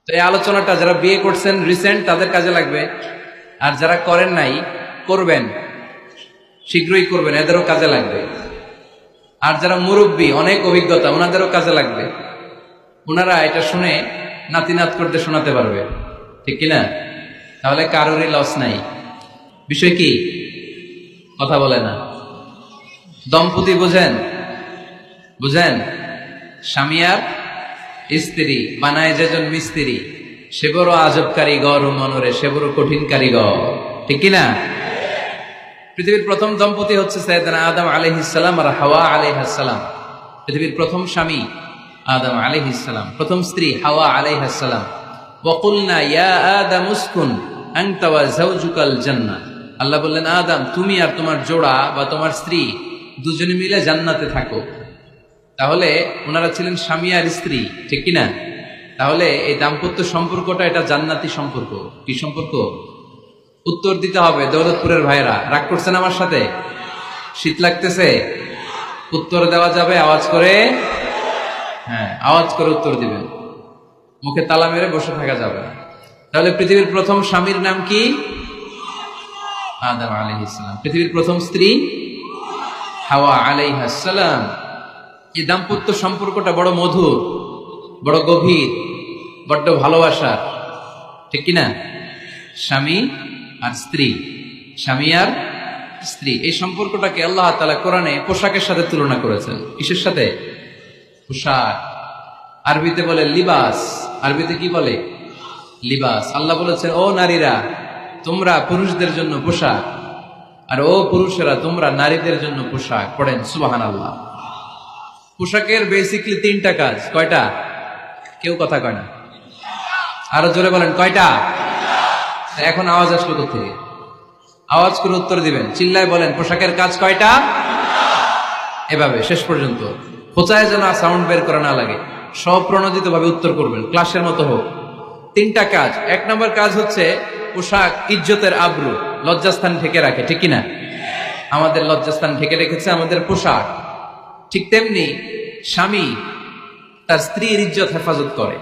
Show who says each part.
Speaker 1: তো এই আলোচনাটা যারা বিয়ে করছেন রিসেন্ট তাদের কাজে লাগবে, আর যারা করেন নাই করবেন, শীঘ্রই করবেন, এদেরও কাজে লাগবে। আর যারা মুরব্বী অনেক অভিজ্ঞতা ওনাদেরও কাজে লাগবে, ওনারা এটা শুনে নাতিনাত করতে শোনাতে পারবে, ঠিক কিনা? তাহলে কারোরই লস নাই। বিষয় কি? কথা বলে না। দম্পতি বুঝেন? বুঝেন? স্বামী আর স্ত্রী বানায় যেজন মিস্ত্রি, সে বড় আজব কারিগর ও মনরে সে বড় কঠিন কারিগর, ঠিক কিনা? পৃথিবীর প্রথম দম্পতি হচ্ছে সাইয়েদনা আদম আলাইহিস সালাম আর হাওয়া আলাইহাস সালাম। পৃথিবীর প্রথম স্বামী আদম আলাইহিস সালাম, প্রথম স্ত্রী হাওয়া আলাইহাস সালাম। ওয়া কুলনা ইয়া আদম উসকুন আনতা ওয়া যাওজুকাল জান্নাহ। আল্লাহ বললেন, আদম তুমি আর তোমার জোড়া বা তোমার স্ত্রী দুজনে মিলে জান্নাতে থাকো। তাহলে ওনারা ছিলেন স্বামী আর স্ত্রী, ঠিক কিনা? তাহলে এই দাম্পত্য সম্পর্কটা এটা জান্নাতি সম্পর্ক। কি সম্পর্ক? উত্তর দিতে হবে। দৌলতপুরের ভাইরা রাগ করছেন আমার সাথে? শীত লাগতেছে? উত্তর দেওয়া যাবে আওয়াজ করে? হ্যাঁ, আওয়াজ করে উত্তর দিবেন, মুখে তালা মেরে বসে থাকা যাবে না। তাহলে পৃথিবীর প্রথম স্বামীর নাম কি? আদম আলাইহিস সালাম। পৃথিবীর প্রথম স্ত্রী হাওয়া আলাইহাস সালাম। এই দাম্পত্য সম্পর্কটা বড় মধুর, বড় গভীর, বড্ড ভালোবাসার, ঠিক কিনা? স্বামী আর স্ত্রী, স্বামী আর স্ত্রী, এই সম্পর্কটাকে আল্লাহ তাআলা কোরআনে পোশাকের সাথে তুলনা করেছেন। কিসের সাথে? পোশাক। আরবিতে বলে লিবাস। আরবিতে কি বলে? লিবাস। আল্লাহ বলেছেন, ও নারীরা তোমরা পুরুষদের জন্য পোশাক, আর ও পুরুষেরা তোমরা নারীদের জন্য পোশাক। পড়েন সুবহানাল্লাহ। পোশাকের বেসিকলি তিনটা কাজ। কয়টা? কেউ কথা কয় না, আরো জোরে বলেন কয়টা? এখন আওয়াজ আসলো কোথেকে? আওয়াজ করে উত্তর দিবেন, চিল্লায় বলেন পোশাকের কাজ কয়টা? এভাবে শেষ পর্যন্ত খোঁচায় যেন সাউন্ড বের করা না লাগে, স্বপ্রণোদিত ভাবে উত্তর করবেন, ক্লাসের মতো হোক। তিনটা কাজ। এক নম্বর কাজ হচ্ছে পোশাক ইজ্জতের আবরু, লজ্জাস্থান ঢেকে রাখে, ঠিক কিনা? আমাদের লজ্জাস্থান ঢেকে রেখেছে আমাদের পোশাক। ঠিক তেমনি স্বামী তার স্ত্রীর ইজ্জত হেফাজত করে।